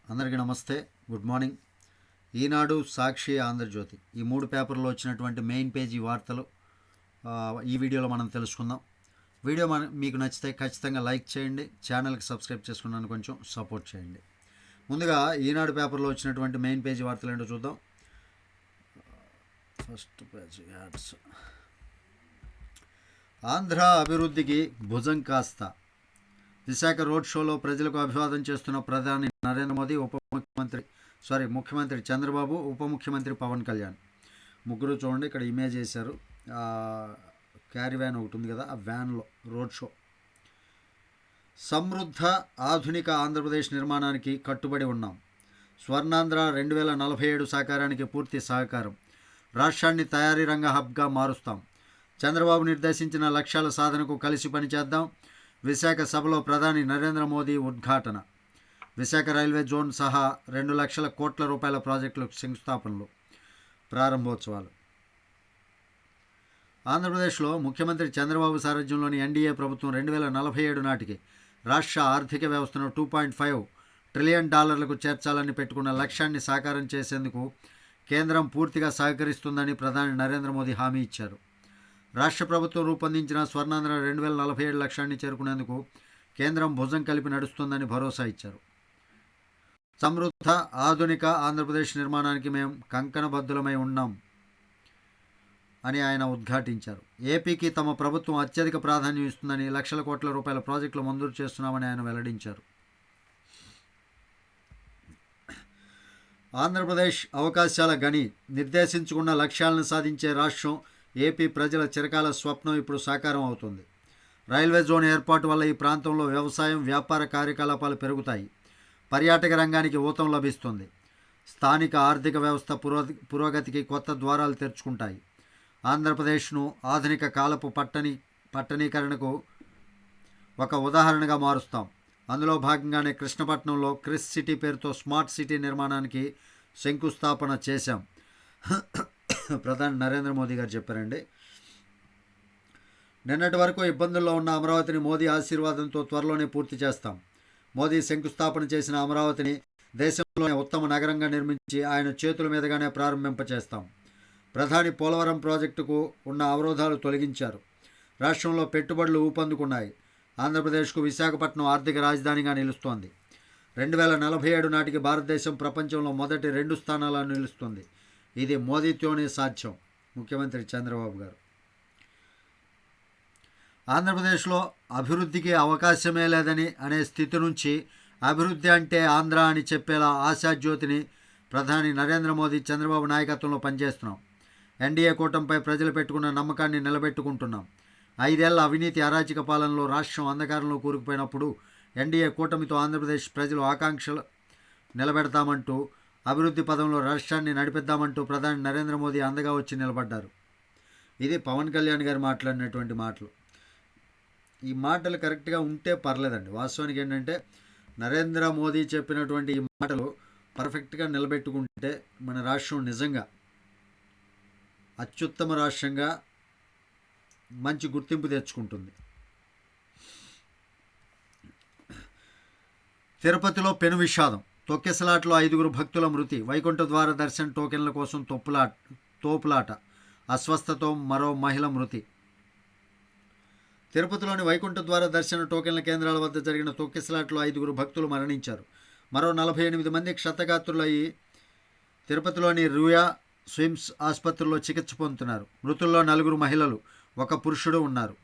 అందరికీ నమస్తే, good morning. ఈనాడు, సాక్షి, ఆంధ్రజ్యోతి ఈ మూడు పేపర్లో వచ్చినటువంటి మెయిన్ పేజీ వార్తలు ఈ వీడియోలో మనం తెలుసుకుందాం. వీడియో మీకు నచ్చితే ఖచ్చితంగా లైక్ చేయండి, ఛానల్కి సబ్స్క్రైబ్ చేసుకున్నాను కొంచెం సపోర్ట్ చేయండి. ముందుగా ఈనాడు పేపర్లో వచ్చినటువంటి మెయిన్ పేజీ వార్తలు ఏంటో చూద్దాం. First page ads. ఆంధ్ర అభివృద్ధికి భుజం కాస్త. విశాఖ రోడ్ షోలో ప్రజలకు అభివాదం చేస్తున్న ప్రధాని నరేంద్ర మోదీ, ముఖ్యమంత్రి చంద్రబాబు, ఉప ముఖ్యమంత్రి పవన్ కళ్యాణ్ ముగ్గురు. చూడండి, ఇక్కడ ఇమేజ్ వేశారు. క్యారీ వ్యాన్ ఒకటి ఉంది కదా, ఆ వ్యాన్లో రోడ్ షో. సమృద్ధ ఆధునిక ఆంధ్రప్రదేశ్ నిర్మాణానికి కట్టుబడి ఉన్నాం. స్వర్ణాంధ్ర 2047 సాకారానికి పూర్తి సహకారం. రాష్ట్రాన్ని తయారీ రంగ హబ్గా మారుస్తాం. చంద్రబాబు నిర్దేశించిన లక్ష్యాల సాధనకు కలిసి పనిచేద్దాం. విశాఖ సభలో ప్రధాని నరేంద్ర మోదీ ఉద్ఘాటన. విశాఖ రైల్వే జోన్ సహా 2 లక్షల కోట్ల రూపాయల ప్రాజెక్టులకు శంకుస్థాపనలు, ప్రారంభోత్సవాలు. ఆంధ్రప్రదేశ్లో ముఖ్యమంత్రి చంద్రబాబు సారథ్యంలోని ఎన్డీఏ ప్రభుత్వం 2047 నాటికి రాష్ట్ర ఆర్థిక వ్యవస్థను $2.5 ట్రిలియన్ చేర్చాలని పెట్టుకున్న లక్ష్యాన్ని సాకారం చేసేందుకు కేంద్రం పూర్తిగా సహకరిస్తుందని ప్రధాని నరేంద్ర మోదీ హామీ ఇచ్చారు. రాష్ట్ర ప్రభుత్వం రూపొందించిన స్వర్ణాంధ్ర 2047 లక్ష్యాన్ని చేరుకునేందుకు కేంద్రం భుజం కలిపి నడుస్తుందని భరోసా ఇచ్చారు. సమృద్ధ ఆధునిక ఆంధ్రప్రదేశ్ నిర్మాణానికి మేము కంకణబద్ధులమై ఉన్నాం అని ఆయన ఉద్ఘాటించారు. ఏపీకి తమ ప్రభుత్వం అత్యధిక ప్రాధాన్యం ఇస్తుందని, లక్షల కోట్ల రూపాయల ప్రాజెక్టులు మంజూరు చేస్తున్నామని ఆయన వెల్లడించారు. ఆంధ్రప్రదేశ్ అవకాశాల గని. నిర్దేశించుకున్న లక్ష్యాలను సాధించే రాష్ట్రం ఏపీ ప్రజల చిరకాల స్వప్నం ఇప్పుడు సాకారం అవుతుంది. రైల్వే జోన్ ఏర్పాటు వల్ల ఈ ప్రాంతంలో వ్యవసాయం, వ్యాపార కార్యకలాపాలు పెరుగుతాయి. పర్యాటక రంగానికి ఊతం లభిస్తుంది. స్థానిక ఆర్థిక వ్యవస్థ పురోగతికి కొత్త ద్వారాలు తెరుచుకుంటాయి. ఆంధ్రప్రదేశ్ను ఆధునిక కాలపు పట్టణీకరణకు ఒక ఉదాహరణగా మారుస్తాం. అందులో భాగంగానే కృష్ణపట్నంలో క్రిస్ సిటీ పేరుతో స్మార్ట్ సిటీ నిర్మాణానికి శంకుస్థాపన చేశాం. ప్రధాని నరేంద్ర మోదీ గారు చెప్పారండి. నిన్నటి వరకు ఇబ్బందుల్లో ఉన్న అమరావతిని మోదీ ఆశీర్వాదంతో త్వరలోనే పూర్తి చేస్తాం. మోదీ శంకుస్థాపన చేసిన అమరావతిని దేశంలోనే ఉత్తమ నగరంగా నిర్మించి ఆయన చేతుల మీదుగానే ప్రారంభింపచేస్తాం. ప్రధాని పోలవరం ప్రాజెక్టుకు ఉన్న అవరోధాలు తొలగించారు. రాష్ట్రంలో పెట్టుబడులు ఊపందుకున్నాయి. ఆంధ్రప్రదేశ్కు విశాఖపట్నం ఆర్థిక రాజధానిగా నిలుస్తోంది. 2047 నాటికి భారతదేశం ప్రపంచంలో మొదటి 2 స్థానాలను నిలుస్తుంది. ఇది మోదీతోనే సాధ్యం. ముఖ్యమంత్రి చంద్రబాబు గారు. ఆంధ్రప్రదేశ్లో అభివృద్ధికి అవకాశమే లేదని అనే స్థితి నుంచి అభివృద్ధి అంటే ఆంధ్ర అని చెప్పేలా ఆశాజ్యోతిని ప్రధాని నరేంద్ర మోదీ, చంద్రబాబు నాయకత్వంలో పనిచేస్తున్నాం. ఎన్డీఏ కూటమిపై ప్రజలు పెట్టుకున్న నమ్మకాన్ని నిలబెట్టుకుంటున్నాం. 5 ఏళ్ల అవినీతి అరాచక పాలనలో రాష్ట్రం అంధకారంలో కూరుకుపోయినప్పుడు ఎన్డీఏ కూటమితో ఆంధ్రప్రదేశ్ ప్రజలు ఆకాంక్షలు నిలబెడతామంటూ, అభివృద్ధి పదంలో రాష్ట్రాన్ని నడిపిద్దామంటూ ప్రధాని నరేంద్ర మోదీ అండగా వచ్చి నిలబడ్డారు. ఇది పవన్ కళ్యాణ్ గారు మాట్లాడినటువంటి మాటలు. ఈ మాటలు కరెక్ట్గా ఉంటే పర్లేదండి. వాస్తవానికి ఏంటంటే నరేంద్ర మోదీ చెప్పినటువంటి ఈ మాటలు పర్ఫెక్ట్గా నిలబెట్టుకుంటే మన రాష్ట్రం నిజంగా అత్యుత్తమ రాష్ట్రంగా మంచి గుర్తింపు తెచ్చుకుంటుంది. తిరుపతిలో పెను విషాదం. తొక్కెసలాట్లో 5 భక్తుల మృతి. వైకుంఠ ద్వార దర్శన టోకెన్ల కోసం తోపులాట. అస్వస్థతో మరో మహిళ మృతి. తిరుపతిలోని వైకుంఠ ద్వార దర్శన టోకెన్ల కేంద్రాల వద్ద జరిగిన తొక్కెసలాట్లో 5 భక్తులు మరణించారు. మరో 48 మంది క్షతగాత్రులయ్యి తిరుపతిలోని రుయా స్విమ్స్ ఆసుపత్రిలో చికిత్స పొందుతున్నారు. మృతుల్లో 4 మహిళలు, 1 పురుషుడు ఉన్నారు.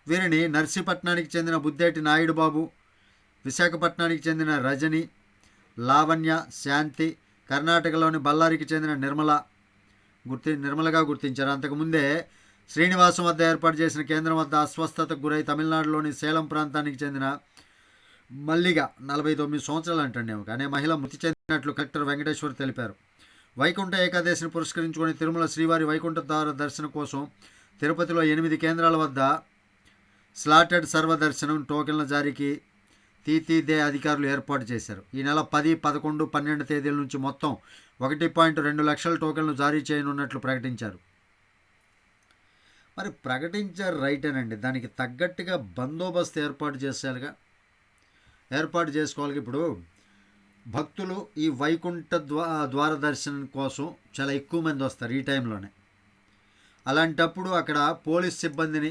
వీరిని నర్సీపట్నానికి చెందిన బుద్దేటి నాయుడు బాబు, విశాఖపట్నానికి చెందిన రజని, లావణ్య, శాంతి, కర్ణాటకలోని బళ్ళారికి చెందిన నిర్మలగా గుర్తించారు. అంతకుముందే శ్రీనివాసం వద్ద ఏర్పాటు చేసిన కేంద్రం వద్ద అస్వస్థతకు గురై తమిళనాడులోని సేలం ప్రాంతానికి చెందిన మల్లిగా 49 సంవత్సరాలు అంటండి అనే మహిళ మృతి చెందినట్లు కలెక్టర్ వెంకటేశ్వర్ తెలిపారు. వైకుంఠ ఏకాదశిని పురస్కరించుకొని తిరుమల శ్రీవారి వైకుంఠ ద్వార దర్శనం కోసం తిరుపతిలో 8 కేంద్రాల వద్ద స్లాటెడ్ సర్వదర్శనం టోకెన్ల జారీకి తీతీదే అధికారులు ఏర్పాటు చేశారు. ఈ నెల 10, 11, 12 తేదీల నుంచి మొత్తం 1.2 లక్షల టోకెన్లు జారీ చేయనున్నట్లు ప్రకటించారు. మరి ప్రకటించారు రైటేనండి, దానికి తగ్గట్టుగా బందోబస్తు ఏర్పాటు చేసుకోవాలి. ఇప్పుడు భక్తులు ఈ వైకుంఠ ద్వార దర్శనం కోసం చాలా ఎక్కువ మంది వస్తారు ఈ టైంలోనే. అలాంటప్పుడు అక్కడ పోలీస్ సిబ్బందిని,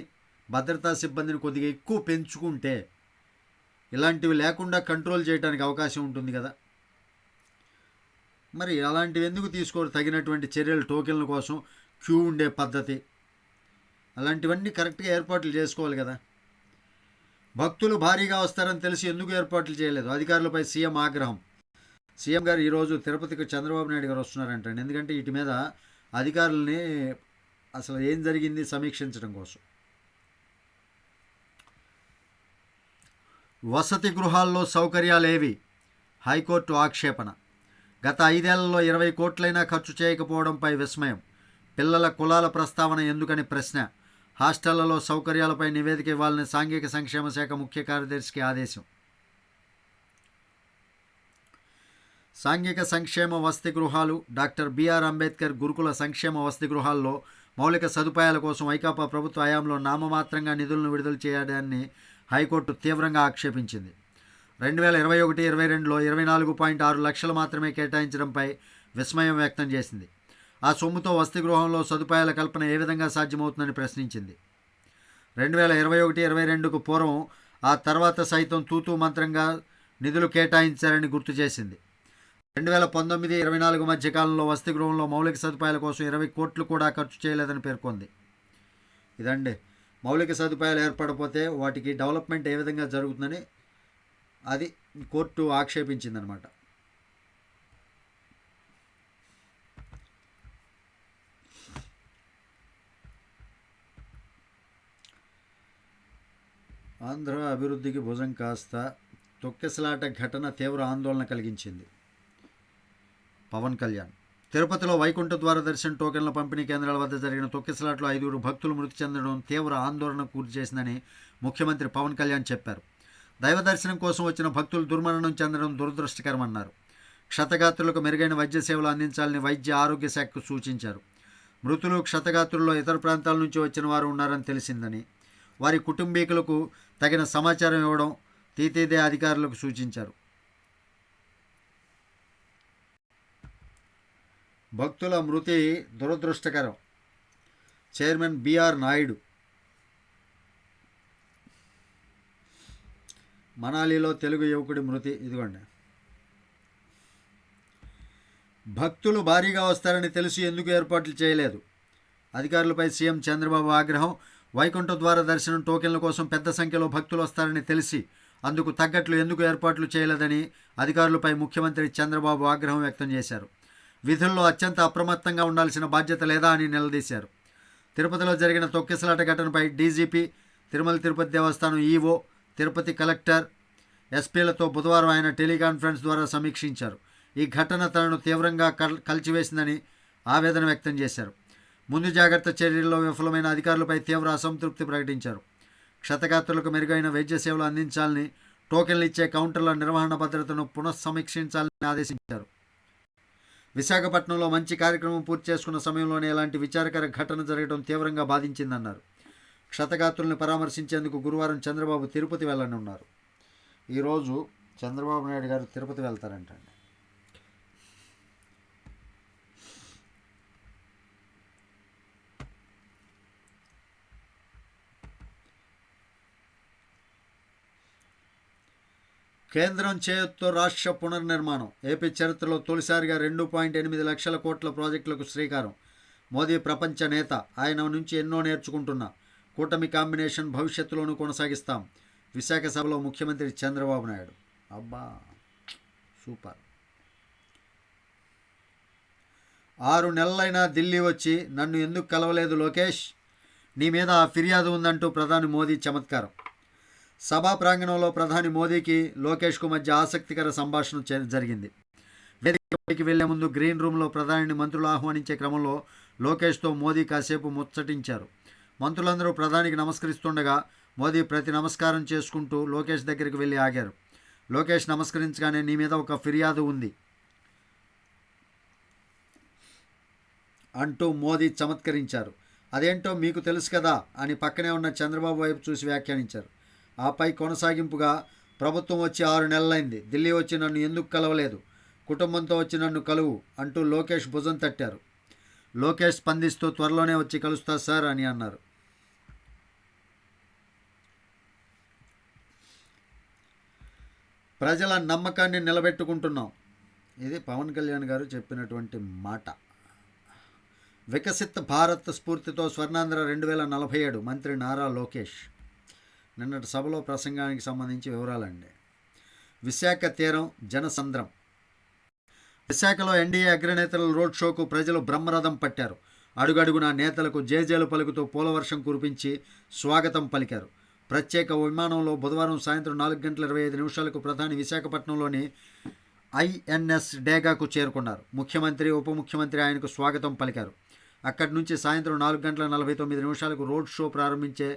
భద్రతా సిబ్బందిని కొద్దిగా ఎక్కువ పెంచుకుంటే ఇలాంటివి లేకుండా కంట్రోల్ చేయడానికి అవకాశం ఉంటుంది కదా. మరి అలాంటివి ఎందుకు తీసుకోరు? తగినటువంటి చర్యలు, టోకెన్ల కోసం క్యూ ఉండే పద్ధతి, అలాంటివన్నీ కరెక్ట్గా ఏర్పాట్లు చేసుకోవాలి కదా. భక్తులు భారీగా వస్తారని తెలిసి ఎందుకు ఏర్పాట్లు చేయలేదు? అధికారులపై సీఎం ఆగ్రహం. సీఎం గారు ఈరోజు తిరుపతికి చంద్రబాబు నాయుడు గారు వస్తున్నారంటండి. ఎందుకంటే వీటి మీద అధికారులని అసలు ఏం జరిగింది సమీక్షించడం కోసం. వసతి గృహాల్లో సౌకర్యాలేవి? హైకోర్టు ఆక్షేపణ. గత 5 ఏళ్లలో 20 కోట్లైనా ఖర్చు చేయకపోవడంపై విస్మయం. పిల్లల కులాల ప్రస్తావన ఎందుకని ప్రశ్న. హాస్టళ్లలో సౌకర్యాలపై నివేదిక ఇవ్వాలని సాంఘిక సంక్షేమ శాఖ ముఖ్య కార్యదర్శికి ఆదేశం. సాంఘిక సంక్షేమ వసతి గృహాలు. డాక్టర్ బిఆర్ అంబేద్కర్ గురుకుల సంక్షేమ వసతి గృహాల్లో మౌలిక సదుపాయాల కోసం వైకాపా ప్రభుత్వ హయాంలో నామమాత్రంగా నిధులను విడుదల చేయడాన్ని హైకోర్టు తీవ్రంగా ఆక్షేపించింది. 2021-22లో 24.6 లక్షలు మాత్రమే కేటాయించడంపై విస్మయం వ్యక్తం చేసింది. ఆ సొమ్ముతో వసతి గృహంలో సదుపాయాల కల్పన ఏ విధంగా సాధ్యమవుతుందని ప్రశ్నించింది. 2021-22కు పూర్వం ఆ తర్వాత సైతం తూతూ మంత్రంగా నిధులు కేటాయించారని గుర్తు చేసింది. 2019-24 మధ్య కాలంలో వసతి గృహంలో మౌలిక సదుపాయాల కోసం 20 కోట్లు కూడా ఖర్చు చేయలేదని పేర్కొంది. ఇదండి, మౌలిక సదుపాయాలు ఏర్పడపోతే వాటికి డెవలప్మెంట్ ఏ విధంగా జరుగుతుందని అది కోర్టు ఆక్షేపించిందనమాట. ఆంధ్ర అభివృద్ధికి భుజం కాస్త తొక్కిసలాట ఘటన తీవ్ర ఆందోళన కలిగించింది. పవన్ కళ్యాణ్. తిరుపతిలో వైకుంఠ ద్వార దర్శన టోకెన్ల పంపిణీ కేంద్రాల వద్ద జరిగిన తొక్కిసలాట్లో 5 భక్తులు మృతి చెందడం తీవ్ర ఆందోళనకు గురి చేసిందని ముఖ్యమంత్రి పవన్ కళ్యాణ్ చెప్పారు. దైవ దర్శనం కోసం వచ్చిన భక్తులు దుర్మరణం చెందడం దురదృష్టకరమన్నారు. క్షతగాత్రులకు మెరుగైన వైద్య సేవలు అందించాలని వైద్య ఆరోగ్య శాఖకు సూచించారు. మృతులు క్షతగాత్రుల్లో ఇతర ప్రాంతాల నుంచి వచ్చిన వారు ఉన్నారని తెలిసిందని, వారి కుటుంబీకులకు తగిన సమాచారం ఇవ్వడం తీతీదే అధికారులకు సూచించారు. భక్తుల మృతి దురదృష్టకరం. Chairman B R Naidu. మనాలిలో తెలుగు యువకుడి మృతి. ఇదిగోండి, భక్తులు భారీగా వస్తారని తెలిసి ఎందుకు ఏర్పాట్లు చేయలేదు? అధికారులపై సీఎం చంద్రబాబు ఆగ్రహం. వైకుంఠ ద్వార దర్శనం టోకెన్ల కోసం పెద్ద సంఖ్యలో భక్తులు వస్తారని తెలిసి అందుకు తగ్గట్లు ఎందుకు ఏర్పాట్లు చేయలేదని అధికారులపై ముఖ్యమంత్రి చంద్రబాబు ఆగ్రహం వ్యక్తం చేశారు. విధుల్లో అత్యంత అప్రమత్తంగా ఉండాల్సిన బాధ్యత లేదా అని నిలదీశారు. తిరుపతిలో జరిగిన తొక్కిసలాట ఘటనపై డీజీపీ, తిరుమల తిరుపతి దేవస్థానం ఈవో, తిరుపతి కలెక్టర్, ఎస్పీలతో బుధవారం ఆయన టెలికాన్ఫరెన్స్ ద్వారా సమీక్షించారు. ఈ ఘటన తనను తీవ్రంగా కలిచివేసిందని ఆవేదన వ్యక్తం చేశారు. ముందు జాగ్రత్త చర్యల్లో విఫలమైన అధికారులపై తీవ్ర అసంతృప్తి ప్రకటించారు. క్షతగాత్రులకు మెరుగైన వైద్య సేవలు అందించాలని, టోకెన్లు ఇచ్చే కౌంటర్ల నిర్వహణ భద్రతను పునఃసమీక్షించాలని ఆదేశించారు. విశాఖపట్నంలో మంచి కార్యక్రమం పూర్తి చేసుకున్న సమయంలోనే ఇలాంటి విచారకర ఘటన జరగడం తీవ్రంగా బాధించిందన్నారు. క్షతగాత్రుల్ని పరామర్శించేందుకు గురువారం చంద్రబాబు తిరుపతి వెళ్ళనున్నారు. ఈరోజు చంద్రబాబు నాయుడు గారు తిరుపతి వెళ్తారంటండి. కేంద్రం చేయూతతో రాష్ట్ర పునర్నిర్మాణం. ఏపీ చరిత్రలో తొలిసారిగా 2.8 లక్షల కోట్ల ప్రాజెక్టులకు శ్రీకారం. మోదీ ప్రపంచ నేత, ఆయన నుంచి ఎన్నో నేర్చుకుంటున్నా. కూటమి కాంబినేషన్ భవిష్యత్తులోనూ కొనసాగిస్తాం. విశాఖ సభలో ముఖ్యమంత్రి చంద్రబాబు నాయుడు. అబ్బా సూపర్. 6 నెలలైనా ఢిల్లీ వచ్చి నన్ను ఎందుకు కలవలేదు లోకేష్, నీ మీద ఆ ఫిర్యాదు ఉందంటూ ప్రధాని మోదీ చమత్కారం. సభా ప్రాంగణంలో ప్రధాని మోదీకి లోకేష్కు మధ్య ఆసక్తికర సంభాషణ జరిగింది. వేదికపైకి వెళ్లే ముందు గ్రీన్ రూమ్లో ప్రధానిని మంత్రులు ఆహ్వానించే క్రమంలో లోకేష్తో మోదీ కాసేపు ముచ్చటించారు. మంత్రులందరూ ప్రధానికి నమస్కరిస్తుండగా మోదీ ప్రతి నమస్కారం చేసుకుంటూ లోకేష్ దగ్గరికి వెళ్ళి ఆగారు. లోకేష్ నమస్కరించగానే నీ మీద ఒక ఫిర్యాదు ఉంది అంటూ మోదీ చమత్కరించారు. అదేంటో మీకు తెలుసు కదా అని పక్కనే ఉన్న చంద్రబాబు వైపు చూసి వ్యాఖ్యానించారు. ఆపై కొనసాగింపుగా ప్రభుత్వం వచ్చి 6 నెలలైంది. ఢిల్లీ వచ్చి నన్ను ఎందుకు కలవలేదు, కుటుంబంతో వచ్చి నన్ను కలువు అంటూ లోకేష్ భుజం తట్టారు. లోకేష్ స్పందిస్తూ త్వరలోనే వచ్చి కలుస్తా సార్ అని అన్నారు. ప్రజల నమ్మకాన్ని నిలబెట్టుకుంటున్నాం. ఇది పవన్ కళ్యాణ్ గారు చెప్పినటువంటి మాట. వికసిత్ భారత్ స్ఫూర్తితో స్వర్ణాంధ్ర 2047 మంత్రి నారా లోకేష్. నిన్నటి సభలో ప్రసంగానికి సంబంధించి వివరాలండి. విశాఖ తీరం జనసంద్రం. విశాఖలో ఎన్డీఏ అగ్రనేతల రోడ్ షోకు ప్రజలు బ్రహ్మరథం పట్టారు. అడుగడుగున నేతలకు జేజేలు పలుకుతూ పూలవర్షం కురిపించి స్వాగతం పలికారు. ప్రత్యేక విమానంలో బుధవారం సాయంత్రం 4:25 ప్రధాని విశాఖపట్నంలోని ఐఎన్ఎస్ డేగాకు చేరుకున్నారు. ముఖ్యమంత్రి, ఉప ముఖ్యమంత్రి ఆయనకు స్వాగతం పలికారు. అక్కడి నుంచి సాయంత్రం 4:49 రోడ్ షో ప్రారంభించే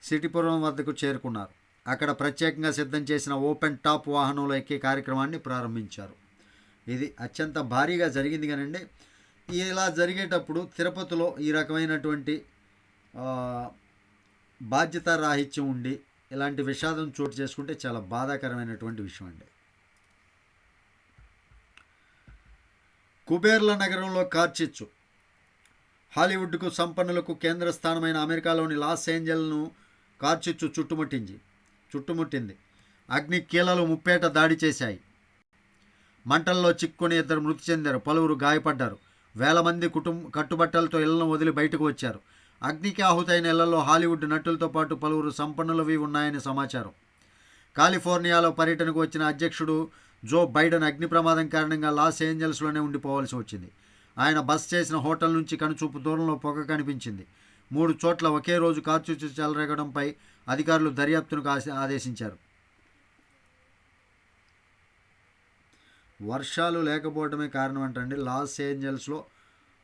సిటీపురం వద్దకు చేరుకున్నారు. అక్కడ ప్రత్యేకంగా సిద్ధం చేసిన ఓపెన్ టాప్ వాహనంలో ఎక్కే కార్యక్రమాన్ని ప్రారంభించారు. ఇది అత్యంత భారీగా జరిగింది. కానండి, ఇలా జరిగేటప్పుడు తిరుపతిలో ఈ రకమైనటువంటి బాధ్యత రాహిత్యం ఉండి ఇలాంటి విషాదం చోటు చేసుకుంటే చాలా బాధాకరమైనటువంటి విషయం అండి. కుబేర్ల నగరంలో కార్చిచ్చు. హాలీవుడ్కు సంపన్నులకు కేంద్ర స్థానమైన అమెరికాలోని లాస్ ఏంజల్ను కార్చిచ్చు చుట్టుముట్టింది. అగ్ని కీలలు ముప్పేట దాడి చేశాయి. మంటల్లో చిక్కుని 2 మృతి చెందారు, పలువురు గాయపడ్డారు. వేల మంది కట్టుబట్టలతో ఇళ్లను వదిలి బయటకు వచ్చారు. అగ్నికి ఆహుతైన ఇళ్లలో హాలీవుడ్ నటులతో పాటు పలువురు సంపన్నులవి ఉన్నాయని సమాచారం. కాలిఫోర్నియాలో పర్యటనకు వచ్చిన అధ్యక్షుడు జో బైడెన్ అగ్ని ప్రమాదం కారణంగా లాస్ ఏంజల్స్లోనే ఉండిపోవాల్సి వచ్చింది. ఆయన బస చేసిన హోటల్ నుంచి కనుచూపు దూరంలో పొగ కనిపించింది. 3 చోట్ల ఒకే రోజు కార్చిచ్చు చెలరేగడంపై అధికారులు దర్యాప్తును ఆదేశించారు. వర్షాలు లేకపోవడమే కారణం అంటండి. లాస్ ఏంజల్స్లో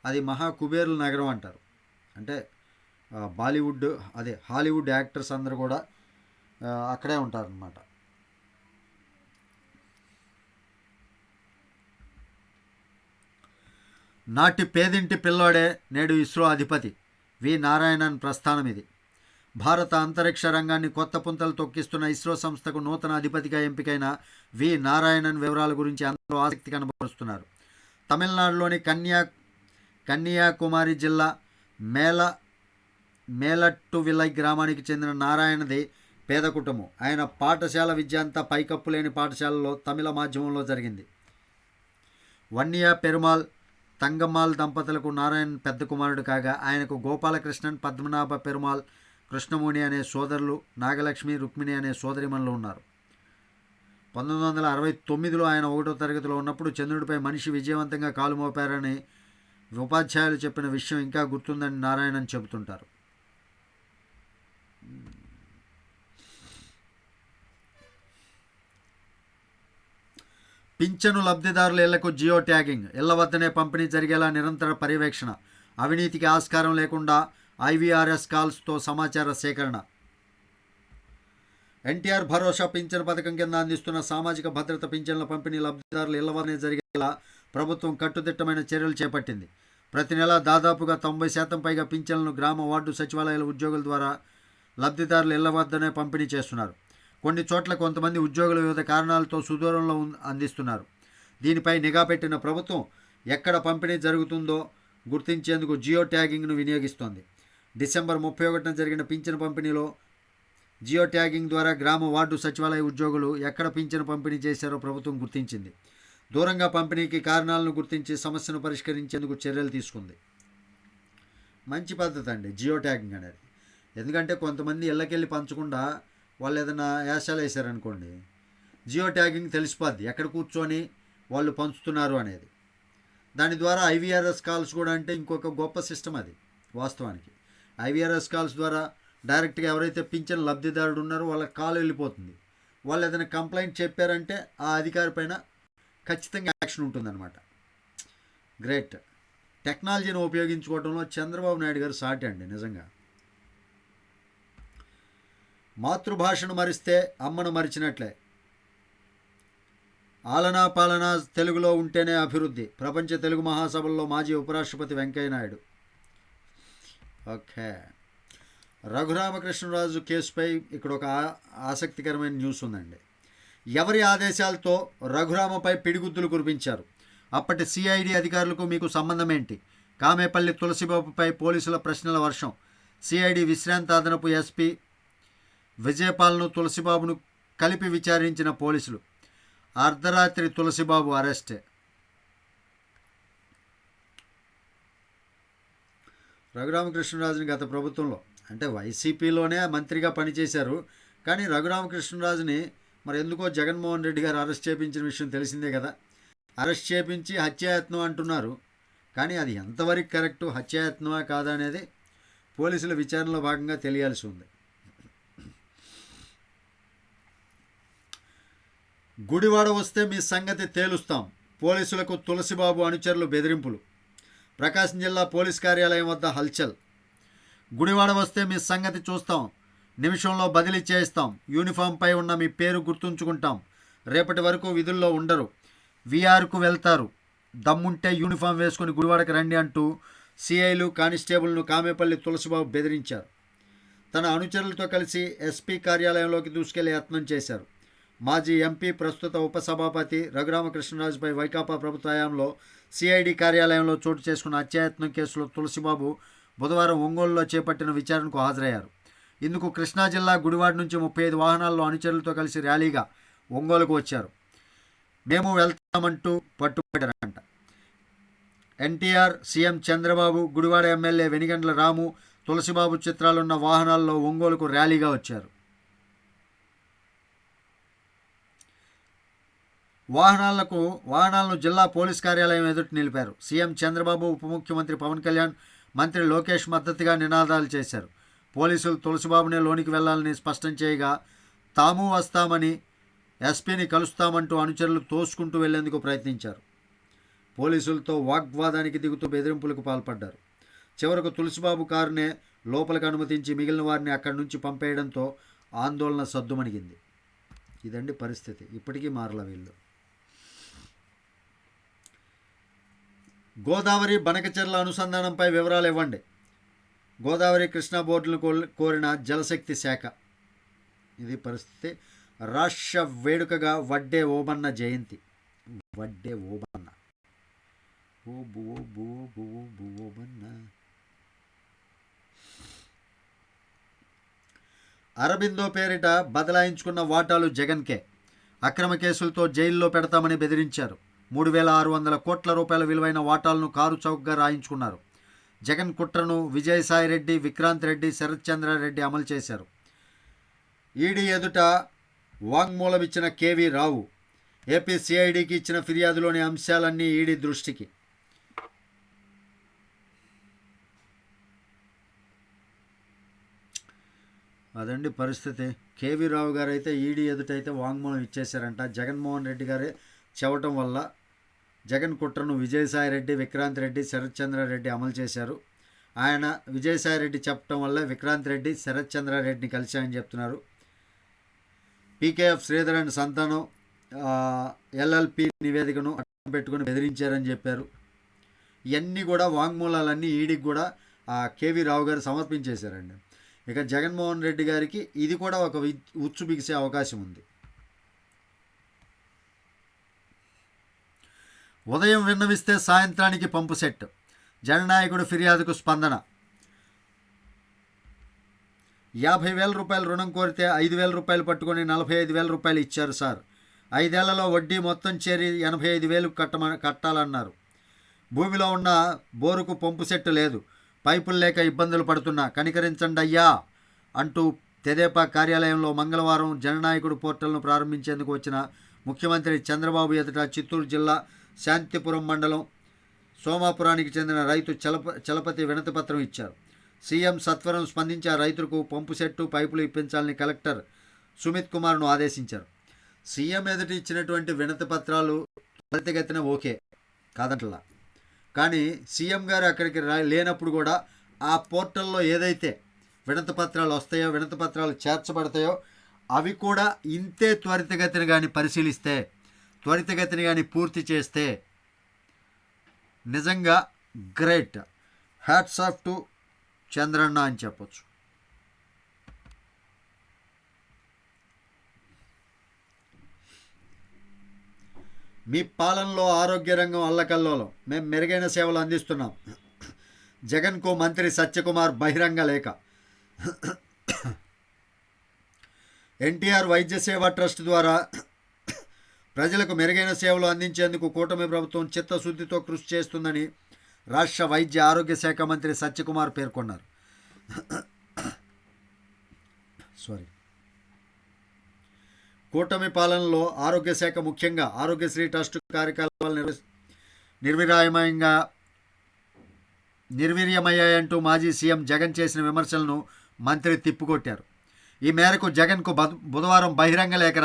అది మహా కుబేర్ల నగరం అంటారు. అంటే బాలీవుడ్ హాలీవుడ్ యాక్టర్స్ అందరూ కూడా అక్కడే ఉంటారన్నమాట. నాటి పేదింటి పిల్లోడే నేడు ఇస్రో అధిపతి వి నారాయణన్ ప్రస్థానం ఇది. భారత అంతరిక్ష రంగాన్ని కొత్త పుంతలు తొక్కిస్తున్న ఇస్రో సంస్థకు నూతన అధిపతిగా ఎంపికైన వి నారాయణన్ వివరాల గురించి అందరూ ఆసక్తి కనబరుస్తున్నారు. తమిళనాడులోని కన్యాకుమారి జిల్లా మేలట్టువిలై గ్రామానికి చెందిన నారాయణది పేద కుటుంబం. ఆయన పాఠశాల విద్య అంతా పైకప్పు లేని పాఠశాలలో తమిళ మాధ్యమంలో జరిగింది. వన్నియా పెరుమాల్ తంగమ్మాల్ దంపతులకు నారాయణ్ పెద్ద కుమారుడు కాగా ఆయనకు గోపాలకృష్ణన్, పద్మనాభ పెరుమాల్, కృష్ణముని అనే సోదరులు, నాగలక్ష్మి, రుక్మిణి అనే సోదరిమణులు ఉన్నారు. 1969లో ఆయన 1వ తరగతిలో ఉన్నప్పుడు చంద్రుడిపై మనిషి విజయవంతంగా కాలు మోపారని ఉపాధ్యాయులు చెప్పిన విషయం ఇంకా గుర్తుందని నారాయణన్ చెబుతుంటారు. పింఛను లబ్ధిదారుల ఇళ్లకు జియో ట్యాగింగ్. ఇళ్ల వద్దనే పంపిణీ జరిగేలా నిరంతర పర్యవేక్షణ. అవినీతికి ఆస్కారం లేకుండా ఐవీఆర్ఎస్ కాల్స్తో సమాచార సేకరణ. ఎన్టీఆర్ భరోసా పింఛను పథకం కింద అందిస్తున్న సామాజిక భద్రత పింఛన్ల పంపిణీ లబ్ధిదారుల ఇళ్ల వద్దనే జరిగేలా ప్రభుత్వం కట్టుదిట్టమైన చర్యలు చేపట్టింది. ప్రతి నెల దాదాపుగా 90% పైగా పింఛన్లను గ్రామ వార్డు సచివాలయాల ఉద్యోగుల ద్వారా లబ్ధిదారుల ఇళ్ల వద్దనే పంపిణీ చేస్తున్నారు. కొన్ని చోట్ల కొంతమంది ఉద్యోగులు వివిధ కారణాలతో సుదూరంలో అందిస్తున్నారు. దీనిపై నిఘా పెట్టిన ప్రభుత్వం ఎక్కడ పంపిణీ జరుగుతుందో గుర్తించేందుకు జియో ట్యాగింగ్ను వినియోగిస్తోంది. డిసెంబర్ 31న జరిగిన పింఛను పంపిణీలో జియో ట్యాగింగ్ ద్వారా గ్రామ వార్డు సచివాలయ ఉద్యోగులు ఎక్కడ పింఛను పంపిణీ చేశారో ప్రభుత్వం గుర్తించింది. దూరంగా పంపిణీకి కారణాలను గుర్తించి సమస్యను పరిష్కరించేందుకు చర్యలు తీసుకుంది. మంచి పద్ధతి అండి జియో ట్యాగింగ్ అనేది. ఎందుకంటే కొంతమంది ఇళ్ళకెళ్ళి పంచకుండా వాళ్ళు ఏదైనా యాశాలు వేశారనుకోండి, జియో ట్యాగింగ్ తెలిసిపోద్ది ఎక్కడ కూర్చొని వాళ్ళు పంచుతున్నారు అనేది. దాని ద్వారా ఐవీఆర్ఎస్ కాల్స్ కూడా అంటే ఇంకొక గొప్ప సిస్టమ్ అది. వాస్తవానికి ఐవీఆర్ఎస్ కాల్స్ ద్వారా డైరెక్ట్గా ఎవరైతే పింఛన్ లబ్ధిదారుడు ఉన్నారో వాళ్ళకి కాల్ వెళ్ళిపోతుంది. వాళ్ళు ఏదైనా కంప్లైంట్ చెప్పారంటే ఆ అధికారి పైన ఖచ్చితంగా యాక్షన్ ఉంటుందన్నమాట. గ్రేట్. టెక్నాలజీని ఉపయోగించుకోవడంలో చంద్రబాబు నాయుడు గారు సాటి అండి నిజంగా. మాతృభాషను మరిస్తే అమ్మను మరిచినట్లే. ఆలనా పాలనా తెలుగులో ఉంటేనే అభివృద్ధి. ప్రపంచ తెలుగు మహాసభల్లో మాజీ ఉపరాష్ట్రపతి వెంకయ్యనాయుడు. ఓకే. రఘురామకృష్ణరాజు కేసుపై ఇక్కడ ఒక ఆసక్తికరమైన న్యూస్ ఉందండి. ఎవరి ఆదేశాలతో రఘురామపై పిడిగుద్దులు కురిపించారు? అప్పటి సిఐడి అధికారులకు మీకు సంబంధం ఏంటి? కామేపల్లి తులసిబాబుపై పోలీసుల ప్రశ్నల వర్షం. సిఐడి విశ్రాంత అదనపు ఎస్పీ విజయపాల్ను తులసిబాబును కలిపి విచారించిన పోలీసులు. అర్ధరాత్రి తులసిబాబు అరెస్టే. రఘురామకృష్ణరాజుని గత ప్రభుత్వంలో అంటే వైసీపీలోనే మంత్రిగా పనిచేశారు. కానీ రఘురామకృష్ణరాజుని మరి ఎందుకో జగన్మోహన్ రెడ్డి గారు అరెస్ట్ చేయించిన విషయం తెలిసిందే కదా. అరెస్ట్ చేయించి హత్యాయత్నం అంటున్నారు. కానీ అది ఎంతవరకు కరెక్టు, హత్యాయత్నమా కాదా అనేది పోలీసుల విచారణలో భాగంగా తెలియాల్సి ఉంది. గుడివాడ వస్తే మీ సంగతి తేలుస్తాం. పోలీసులకు తులసిబాబు అనుచరులు బెదిరింపులు. ప్రకాశం జిల్లా పోలీస్ కార్యాలయం వద్ద హల్చల్. గుడివాడ వస్తే మీ సంగతి చూస్తాం, నిమిషంలో బదిలీ చేయిస్తాం, యూనిఫామ్పై ఉన్న మీ పేరు గుర్తుంచుకుంటాం, రేపటి వరకు విధుల్లో ఉండరు, వీఆర్కు వెళ్తారు, దమ్ముంటే యూనిఫామ్ వేసుకుని గుడివాడకు రండి అంటూ సిఐలు కానిస్టేబుల్ను కామేపల్లి తులసిబాబు బెదిరించారు. తన అనుచరులతో కలిసి ఎస్పీ కార్యాలయంలోకి దూసుకెళ్లే యత్నం చేశారు. మాజీ ఎంపీ ప్రస్తుత ఉపసభాపతి రఘురామకృష్ణరాజుపై వైకాపా ప్రభుత్వ హయాంలో సిఐడి కార్యాలయంలో చోటు చేసుకున్న హత్యాయత్నం కేసులో తులసిబాబు బుధవారం ఒంగోలులో చేపట్టిన విచారణకు హాజరయ్యారు. ఇందుకు కృష్ణా జిల్లా గుడివాడ నుంచి 35 వాహనాల్లో అనుచరులతో కలిసి ర్యాలీగా ఒంగోలుకు వచ్చారు. మేము వెళ్తామంటూ పట్టుబడ్డారంట. ఎన్టీఆర్, సీఎం చంద్రబాబు, గుడివాడ ఎమ్మెల్యే వెనిగండ్ల రాము, తులసిబాబు చిత్రాలున్న వాహనాల్లో ఒంగోలుకు ర్యాలీగా వచ్చారు. వాహనాలను జిల్లా పోలీస్ కార్యాలయం ఎదుట నిలిపారు. సీఎం చంద్రబాబు, ఉప ముఖ్యమంత్రి పవన్ కళ్యాణ్, మంత్రి లోకేష్ మద్దతుగా నినాదాలు చేశారు. పోలీసులు తులసిబాబునే లోనికి వెళ్లాలని స్పష్టం చేయగా తాము వస్తామని, ఎస్పీని కలుస్తామంటూ అనుచరులు తోసుకుంటూ వెళ్లేందుకు ప్రయత్నించారు. పోలీసులతో వాగ్వాదానికి దిగుతూ బెదిరింపులకు పాల్పడ్డారు. చివరకు తులసిబాబు కారునే లోపలికి అనుమతించి మిగిలిన వారిని అక్కడి నుంచి పంపేయడంతో ఆందోళన సద్దుమణిగింది. ఇదండి పరిస్థితి. ఇప్పటికీ మారల వీళ్ళు. గోదావరి బనకచెర్ల అనుసంధానంపై వివరాలు ఇవ్వండి. గోదావరి కృష్ణా బోర్డులను కోరిన జలశక్తి శాఖ. ఇది పరిస్థితి. రాష్ట్ర వేడుకగా వడ్డే ఓబన్న జయంతి. వడ్డే ఓబన్న, ఓ బువో బువో బువో బువోబన్న. అరబిందో పేరిట బదలాయించుకున్న వాటాలు జగన్కే. అక్రమ కేసులతో జైల్లో పెడతామని బెదిరించారు. 3,600 కోట్ల రూపాయల విలువైన వాటాలను కారు చౌకగా రాయించుకున్నారు. జగన్ కుట్రను విజయసాయిరెడ్డి, విక్రాంత్ రెడ్డి, శరత్చంద్రారెడ్డి అమలు చేశారు. ఈడీ ఎదుట వాంగ్మూలమిచ్చిన కేవీ రావు. ఏపీ సిఐడికి ఇచ్చిన ఫిర్యాదులోని అంశాలన్నీ ఈడీ దృష్టికి. అదండి పరిస్థితి. కేవీ రావు గారు అయితే ఈడీ ఎదుటైతే వాంగ్మూలం ఇచ్చేశారంట. జగన్మోహన్ రెడ్డి గారే చెవటం వల్ల జగన్ కుట్రను విజయసాయిరెడ్డి, విక్రాంత్ రెడ్డి, శరత్చంద్రారెడ్డి అమలు చేశారు. ఆయన విజయసాయిరెడ్డి చెప్పడం వల్ల విక్రాంత్ రెడ్డి శరత్చంద్రారెడ్డిని కలిశాయని చెప్తున్నారు. పీకేఎఫ్ శ్రీధర్ అండ్ సంతానం ఎల్ఎల్పి నివేదికను అడ్డం పెట్టుకుని బెదిరించారని చెప్పారు. ఇవన్నీ కూడా వాంగ్మూలాలన్నీ ఈడీకి కూడా కేవీ రావు గారు సమర్పించేశారండి. ఇక జగన్మోహన్ రెడ్డి గారికి ఇది కూడా ఒక ఉచ్చు బిగిసే అవకాశం ఉంది. ఉదయం విన్నవిస్తే సాయంత్రానికి పంపు సెట్. జననాయకుడు ఫిర్యాదుకు స్పందన. 50,000 రూపాయలు రుణం కోరితే 5,000 రూపాయలు పట్టుకొని 45,000 రూపాయలు ఇచ్చారు సార్. 5 ఏళ్లలో వడ్డీ మొత్తం చేరి 85,000 కట్టాలన్నారు. భూమిలో ఉన్న బోరుకు పంపు సెట్ లేదు. పైపులు లేక ఇబ్బందులు పడుతున్నా కనికరించండి అయ్యా అంటూ తెదేపా కార్యాలయంలో మంగళవారం జననాయకుడు పోర్టల్ను ప్రారంభించేందుకు వచ్చిన ముఖ్యమంత్రి చంద్రబాబు ఎదుట చిత్తూరు జిల్లా శాంతిపురం మండలం సోమాపురానికి చెందిన రైతు చలపతి వినతిపత్రం ఇచ్చారు. సీఎం సత్వరం స్పందించి ఆ రైతులకు పంపు సెట్టు, పైపులు ఇప్పించాలని కలెక్టర్ సుమిత్ కుమార్ను ఆదేశించారు. సీఎం ఎదుట ఇచ్చినటువంటి వినతి పత్రాలు త్వరితగతిన ఓకే కాదంటలా. కానీ సీఎం గారు అక్కడికి లేనప్పుడు కూడా ఆ పోర్టల్లో ఏదైతే వినతి పత్రాలు వస్తాయో, వినతి పత్రాలు చేర్చబడతాయో అవి కూడా ఇంతే త్వరితగతిని కానీ పరిశీలిస్తే, త్వరితగతిని కానీ పూర్తి చేస్తే నిజంగా great. Hats off to Chandranna అని చెప్పొచ్చు. మీ పాలనలో ఆరోగ్య రంగం అల్లకల్లోలం, మేము మెరుగైన సేవలు అందిస్తున్నాం. జగన్కు మంత్రి సత్యకుమార్ బహిరంగ లేఖ. ఎన్టీఆర్ వైద్య సేవా ట్రస్ట్ ద్వారా ప్రజలకు మెరుగైన సేవలు అందించేందుకు కూటమి ప్రభుత్వం చిత్తశుద్ధితో కృషి చేస్తుందని రాష్ట్ర వైద్య ఆరోగ్య శాఖ మంత్రి సత్యకుమార్ పేర్కొన్నారు. కూటమి పాలనలో ఆరోగ్య శాఖ ముఖ్యంగా ఆరోగ్యశ్రీ ట్రస్ట్ కార్యకలాపాలు నిర్వీర్యమయ్యాయంటూ మాజీ సీఎం జగన్ చేసిన విమర్శలను మంత్రి తిప్పికొట్టారు. ఈ మేరకు జగన్కు బుధవారం బహిరంగ లేఖ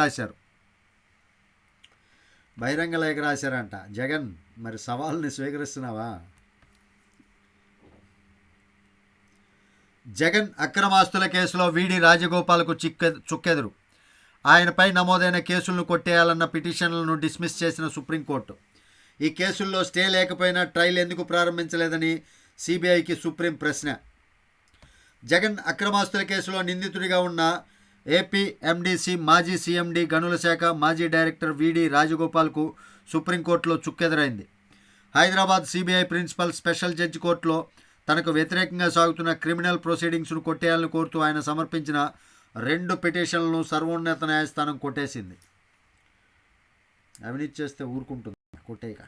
రాశారంట. జగన్, మరి సవాల్ని స్వీకరిస్తున్నావా? జగన్ అక్రమాస్తుల కేసులో వీడి రాజగోపాల్కు చుక్కెదురు. ఆయనపై నమోదైన కేసులను కొట్టేయాలన్న పిటిషన్లను డిస్మిస్ చేసిన సుప్రీంకోర్టు. ఈ కేసుల్లో స్టే లేకపోయినా ట్రయల్ ఎందుకు ప్రారంభించలేదని సిబిఐకి సుప్రీం ప్రశ్న. జగన్ అక్రమాస్తుల కేసులో నిందితుడిగా ఉన్న ఏపీ ఎండీసీ మాజీ సీఎండీ గనుల శాఖ మాజీ డైరెక్టర్ వీడి రాజగోపాల్కు సుప్రీంకోర్టులో చుక్కెదురైంది. Hyderabad CBI principal special judge కోర్టులో తనకు వ్యతిరేకంగా సాగుతున్న క్రిమినల్ ప్రొసీడింగ్స్ను కొట్టేయాలని కోరుతూ ఆయన సమర్పించిన 2 పిటిషన్లను సర్వోన్నత న్యాయస్థానం కొట్టేసింది. అవినీతి చేస్తే ఊరుకుంటుంది, కొట్టేయక.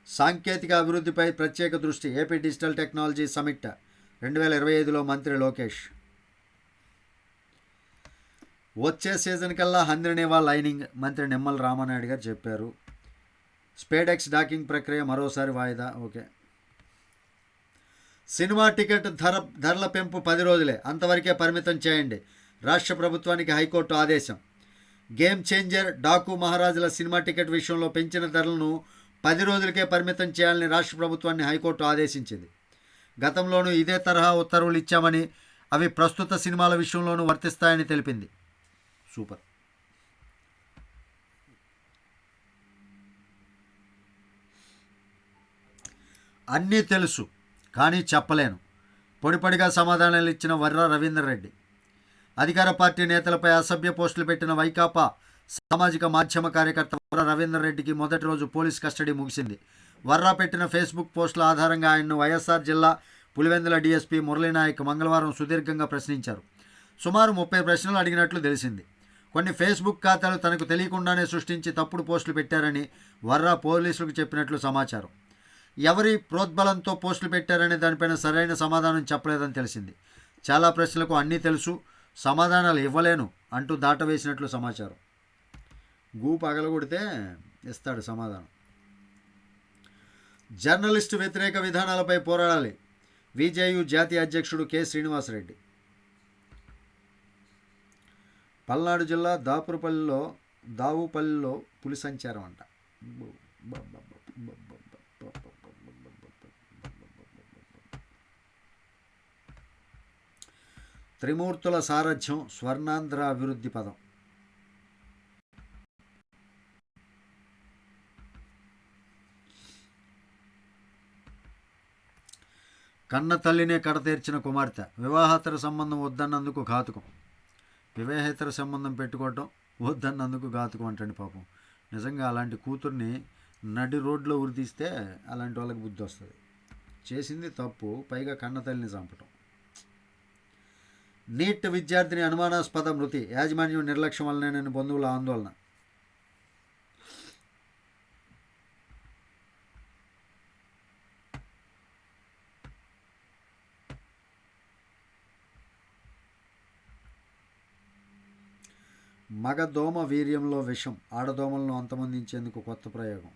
సాంకేతిక అభివృద్ధిపై ప్రత్యేక దృష్టి. ఏపీ డిజిటల్ టెక్నాలజీ సమిట్ 2025లో మంత్రి లోకేష్. వచ్చే సీజన్ కల్లా హంద్రినేవా లైనింగ్ మంత్రి నిమ్మల రామానాయుడు గారు చెప్పారు. స్పేడెక్స్ డాకింగ్ ప్రక్రియ మరోసారి వాయిదా. ఓకే. సినిమా టికెట్ ధరల పెంపు 10 రోజులే, అంతవరకే పరిమితం చేయండి. రాష్ట్ర ప్రభుత్వానికి హైకోర్టు ఆదేశం. గేమ్ చేంజర్, డాకు మహారాజుల సినిమా టికెట్ విషయంలో పెంచిన ధరలను 10 రోజులకే పరిమితం చేయాలని రాష్ట్ర ప్రభుత్వాన్ని హైకోర్టు ఆదేశించింది. గతంలోనూ ఇదే తరహా ఉత్తర్వులు ఇచ్చామని, అవి ప్రస్తుత సినిమాల విషయంలోనూ వర్తిస్తాయని తెలిపింది. సూపర్. అన్నీ తెలుసు కానీ చెప్పలేను, పొడిపడిగా సమాధానాలు ఇచ్చిన వర్రా రవీందర్ రెడ్డి. అధికార పార్టీ నేతలపై అసభ్య పోస్టులు పెట్టిన వైకాపా సామాజిక మాధ్యమ కార్యకర్త వర్రా రవీందర్ రెడ్డికి మొదటి రోజు పోలీస్ కస్టడీ ముగిసింది. వర్రా పెట్టిన ఫేస్బుక్ పోస్టుల ఆధారంగా ఆయన్ను వైఎస్ఆర్ జిల్లా పులివెందుల డీఎస్పీ మురళీనాయక్ మంగళవారం సుదీర్ఘంగా ప్రశ్నించారు. సుమారు 30 ప్రశ్నలు అడిగినట్లు తెలిసింది. కొన్ని ఫేస్బుక్ ఖాతాలు తనకు తెలియకుండానే సృష్టించి తప్పుడు పోస్టులు పెట్టారని వర్రా పోలీసులకు చెప్పినట్లు సమాచారం. ఎవరి ప్రోద్బలంతో పోస్టులు పెట్టారనే దానిపైన సరైన సమాధానం చెప్పలేదని తెలిసింది. చాలా ప్రశ్నలకు అన్నీ తెలుసు, సమాధానాలు ఇవ్వలేను అంటూ దాటవేసినట్లు సమాచారం. పగలగొడితే ఇస్తాడు సమాధానం. జర్నలిస్టు వ్యతిరేక విధానాలపై పోరాడాలి. విజేయు జాతీయ అధ్యక్షుడు కె శ్రీనివాసరెడ్డి. పల్నాడు జిల్లా దావుపల్లిలో పులి సంచారం అంట. త్రిమూర్తుల సారథ్యం స్వర్ణాంధ్ర అభివృద్ధి పదం. కన్న తల్లినే కడతీర్చిన కుమార్తె. వివాహేతర సంబంధం వద్దన్నందుకు ఘాతుకం. వివాహేతర సంబంధం పెట్టుకోవటం వద్దన్నందుకు ఘాతుకం అంటండి పాపం. నిజంగా అలాంటి కూతుర్ని నడి రోడ్లో ఉరితీస్తే అలాంటి వాళ్ళకి బుద్ధి వస్తుంది. చేసింది తప్పు, పైగా కన్న తల్లిని చంపటం. నీట్ విద్యార్థిని అనుమానాస్పద మృతి. యాజమాన్యం నిర్లక్ష్యం వల్లనేనని బంధువుల ఆందోళన. మగదోమ వీర్యంలో విషం. ఆడదోమలను అంతమొందించేందుకు కొత్త ప్రయోగం.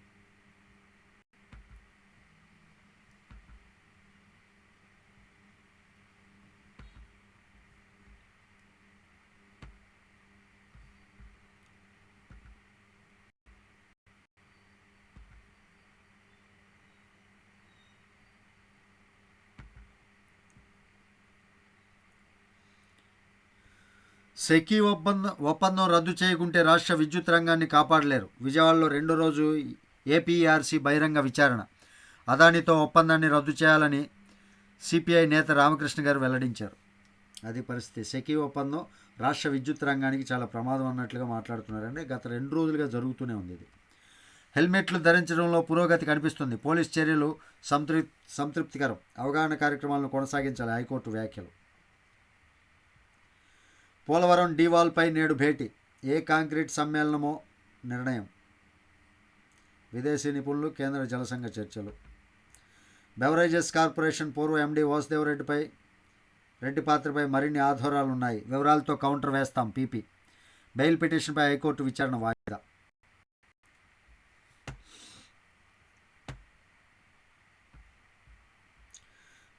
సెకీ ఒప్పందం రద్దు చేయకుంటే రాష్ట్ర విద్యుత్ రంగాన్ని కాపాడలేరు. విజయవాడలో 2వ రోజు ఏపీఆర్సీ బహిరంగ విచారణ. అదానితో ఒప్పందాన్ని రద్దు చేయాలని సిపిఐ నేత రామకృష్ణ గారు వెల్లడించారు. అది పరిస్థితి. సెకీ ఒప్పందం రాష్ట్ర విద్యుత్ రంగానికి చాలా ప్రమాదం అన్నట్లుగా మాట్లాడుతున్నారండి. గత 2 రోజులుగా జరుగుతూనే ఉంది ఇది. హెల్మెట్లు ధరించడంలో పురోగతి కనిపిస్తుంది. పోలీస్ చర్యలు సంతృప్తికరం. అవగాహన కార్యక్రమాలను కొనసాగించాలి. హైకోర్టు వ్యాఖ్యలు. పోలవరం డీవాల్పై నేడు భేటీ. ఏ కాంక్రీట్ సమ్మేళనమో నిర్ణయం. విదేశీ నిపుణులు, కేంద్ర జలసంఘ చర్చలు. బెవరేజెస్ కార్పొరేషన్ పూర్వ ఎండీ వాసుదేవ్ రెడ్డి పాత్రపై మరిన్ని ఆధారాలు ఉన్నాయి. వివరాలతో కౌంటర్ వేస్తాం. పీపీ బెయిల్ పిటిషన్పై హైకోర్టు విచారణ వాయిదా.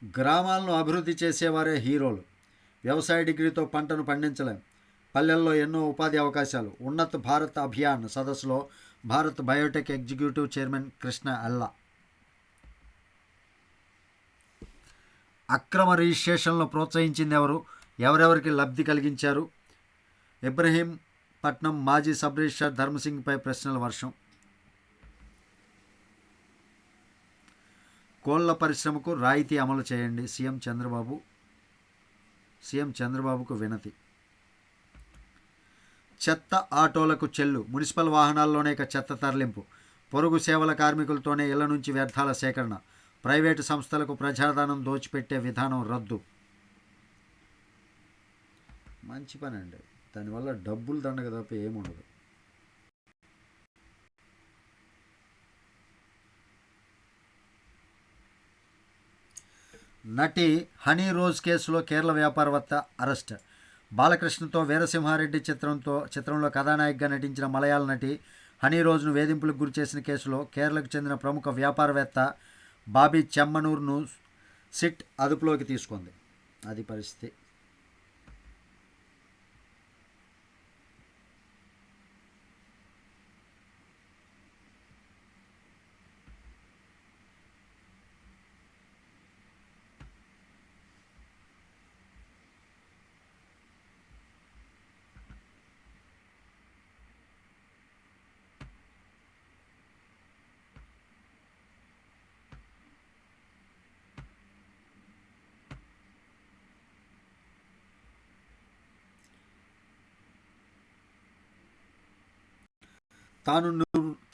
గ్రామాలను అభివృద్ధి చేసేవారే హీరోలు. వ్యవసాయ డిగ్రీతో పంటను పండించలేం. పల్లెల్లో ఎన్నో ఉపాధి అవకాశాలు. ఉన్నత్ భారత్ అభియాన్ సదస్సులో Bharat Biotech executive chairman Krishna Ella. అక్రమ రిజిస్ట్రేషన్లను ప్రోత్సహించింది ఎవరు? ఎవరెవరికి లబ్ధి కలిగించారు? ఇబ్రహీంపట్నం మాజీ సబ్ రిజిస్ట్రార్ ధర్మసింగ్పై ప్రశ్నల వర్షం. కోళ్ల పరిశ్రమకు రాయితీ అమలు చేయండి. సీఎం చంద్రబాబుకు వినతి. చెత్త ఆటోలకు చెల్లు. మున్సిపల్ వాహనాల్లోనే చెత్త తరలింపు. పొరుగు సేవల కార్మికులతోనే ఇళ్ల నుంచి వ్యర్థాల సేకరణ. ప్రైవేటు సంస్థలకు ప్రజాధనం దోచిపెట్టే విధానం రద్దు. మంచి పని అండి. దానివల్ల డబ్బులు దండగ తప్ప ఏముండదు. నటి హనీ రోజ్ కేసులో కేరళ వ్యాపారవేత్త అరెస్ట్. బాలకృష్ణతో వీరసింహారెడ్డి చిత్రంలో కథానాయికగా నటించిన మలయాళ నటి హనీ రోజును వేధింపులకు గురి చేసిన కేసులో కేరళకు చెందిన ప్రముఖ వ్యాపారవేత్త బాబీ చెమ్మనూర్ను సిట్ అదుపులోకి తీసుకుంది. అది పరిస్థితి.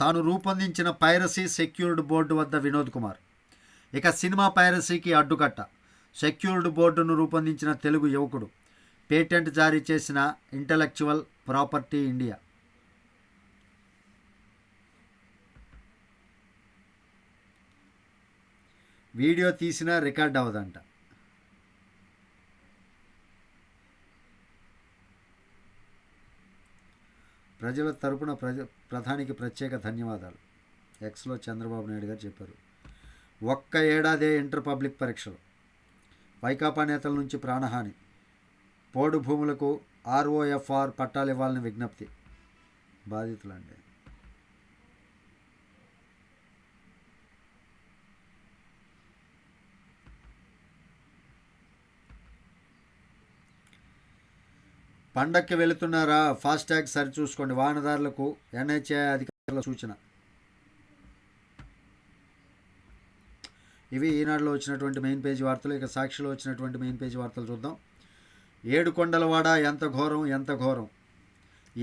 తాను రూపొందించిన పైరసీ సెక్యూర్డ్ బోర్డు వద్ద వినోద్ కుమార్. ఇక సినిమా పైరసీకి అడ్డుకట్ట. సెక్యూర్డ్ బోర్డును రూపొందించిన తెలుగు యువకుడు. పేటెంట్ జారీ చేసిన ఇంటలెక్చువల్ ప్రాపర్టీ ఇండియా. వీడియో తీసినా రికార్డ్ అవ్వదంట. ప్రజల తరపున ప్రధానికి ప్రత్యేక ధన్యవాదాలు. ఎక్స్లో చంద్రబాబు నాయుడు గారు చెప్పారు. ఒక్క ఏడాదే ఇంటర్ పబ్లిక్ పరీక్షలు. వైకాపా నేతల నుంచి ప్రాణహాని. పోడు భూములకు ROFR పట్టాలు ఇవ్వాలని విజ్ఞప్తి. బాధితులండి. పండక్కి వెళుతున్నారా? ఫాస్టాగ్ సరిచూసుకోండి. వాహనదారులకు NHAI అధికారుల సూచన. ఇవి ఈనాడులో వచ్చినటువంటి మెయిన్ పేజీ వార్తలు. ఇక సాక్షిలో వచ్చినటువంటి మెయిన్ పేజీ వార్తలు చూద్దాం. ఏడుకొండలవాడ ఎంత ఘోరం, ఎంత ఘోరం.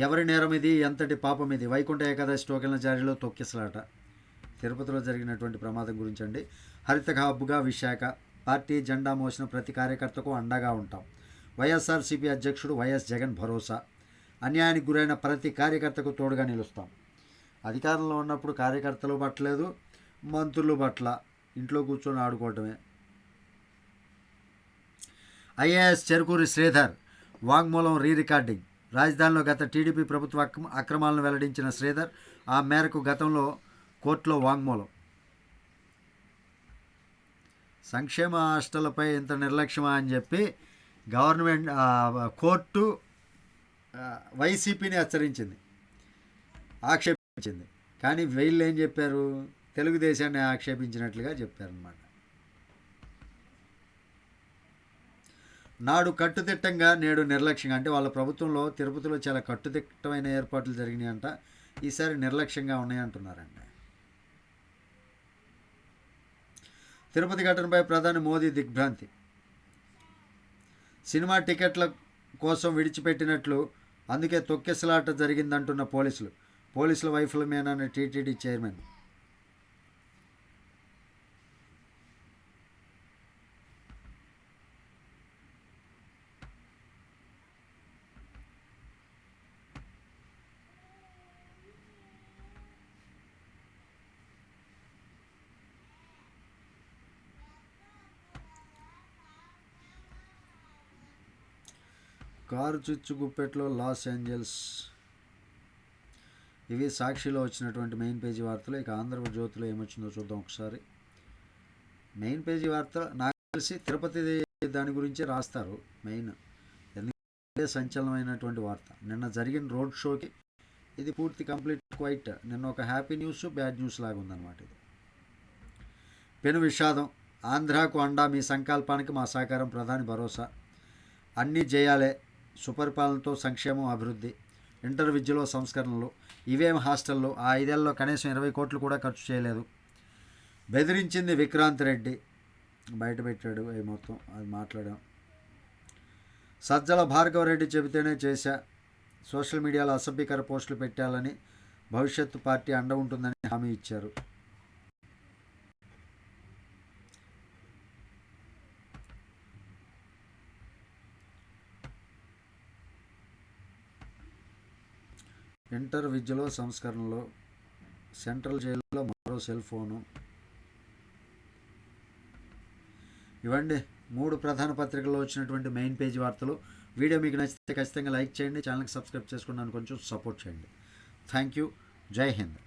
ఎవరి నేరం ఇది, ఎంతటి పాపం ఇది. వైకుంఠ ఏకాదశి టోకెన్ల జారీలో తొక్కిసలాట. తిరుపతిలో జరిగినటువంటి ప్రమాదం గురించండి. హరిత హబ్గా విశాఖ. పార్టీ జెండా మోసిన ప్రతి కార్యకర్తకు అండగా ఉంటాం. వైఎస్ఆర్సీపీ అధ్యక్షుడు వైఎస్ జగన్ భరోసా. అన్యాయానికి గురైన ప్రతి కార్యకర్తకు తోడుగా నిలుస్తాం. అధికారంలో ఉన్నప్పుడు కార్యకర్తలు పట్టలేదు, మంత్రులు పట్ల. ఇంట్లో కూర్చొని ఆడుకోవటమే. IAS చెరుకూరి శ్రీధర్ వాంగ్మూలం రికార్డింగ్. రాజధానిలో గత టీడీపీ ప్రభుత్వ అక్రమాలను వెల్లడించిన శ్రీధర్ ఆ మేరకు గతంలో కోర్టులో వాంగ్మూలం. సంక్షేమ హాస్టళ్లపై ఇంత నిర్లక్ష్యమా అని చెప్పి గవర్నమెంట్ కోర్టు వైసీపీని హెచ్చరించింది, ఆక్షేపించింది. కానీ వీళ్ళు ఏం చెప్పారు? తెలుగుదేశాన్ని ఆక్షేపించినట్లుగా చెప్పారనమాట. నాడు కట్టుదిట్టంగా, నేడు నిర్లక్ష్యంగా. అంటే వాళ్ళ ప్రభుత్వంలో తిరుపతిలో చాలా కట్టుదిట్టమైన ఏర్పాట్లు జరిగినాయంట. ఈసారి నిర్లక్ష్యంగా ఉన్నాయంటున్నారండి. తిరుపతి ఘటనపై ప్రధాని మోదీ దిగ్భ్రాంతి. సినిమా టికెట్ల కోసం విడిచిపెట్టినట్లు, అందుకే తొక్కిసలాట జరిగిందంటున్న పోలీసుల వైఫల్యమేనని టీటీడీ చైర్మన్. కారు చిచ్చు గుప్పెట్లో లాస్ ఏంజల్స్. ఇవి సాక్షిలో వచ్చినటువంటి మెయిన్ పేజీ వార్తలు. ఇక ఆంధ్రజ్యోతిలో ఏమొచ్చిందో చూద్దాం ఒకసారి. మెయిన్ పేజీ వార్త నాకు తెలిసి తిరుపతి దాని గురించే రాస్తారు మెయిన్, ఎందుకంటే సంచలనమైనటువంటి వార్త. నిన్న జరిగిన రోడ్ షోకి ఇది పూర్తి కంప్లీట్ క్వైట్ నిన్న ఒక హ్యాపీ న్యూస్ బ్యాడ్ న్యూస్ లాగా ఉందన్నమాట. ఇది పెను విషాదం. ఆంధ్రాకు అండా, మీ సంకల్పానికి మా సహకారం, ప్రధాని భరోసా. అన్నీ చేయాలే, సుపరిపాలనతో సంక్షేమం, అభివృద్ధి. ఇంటర్ విద్యలో సంస్కరణలు. ఇవేం హాస్టల్లో, ఆ 5 ఏళ్లలో కనీసం 20 కోట్లు కూడా ఖర్చు చేయలేదు. బెదిరించింది విక్రాంత్ రెడ్డి, బయటపెట్టాడు. అవి మొత్తం అది మాట్లాడాం. సజ్జల భార్గవరెడ్డి చెబితేనే చేశా, సోషల్ మీడియాలో అసభ్యకర పోస్టులు పెట్టాలని, భవిష్యత్తు పార్టీ అండ ఉంటుందని హామీ ఇచ్చారు. ఇంటర్ విద్యలో సంస్కరణలో, సెంట్రల్ జైల్లో మరో సెల్ ఫోను. ఇవ్వండి 3 ప్రధాన పత్రికల్లో వచ్చినటువంటి మెయిన్ పేజీ వార్తలు. వీడియో మీకు నచ్చితే ఖచ్చితంగా లైక్ చేయండి, ఛానల్కి సబ్స్క్రైబ్ చేసుకున్నాను, కొంచెం సపోర్ట్ చేయండి. Thank you. జై హింద్.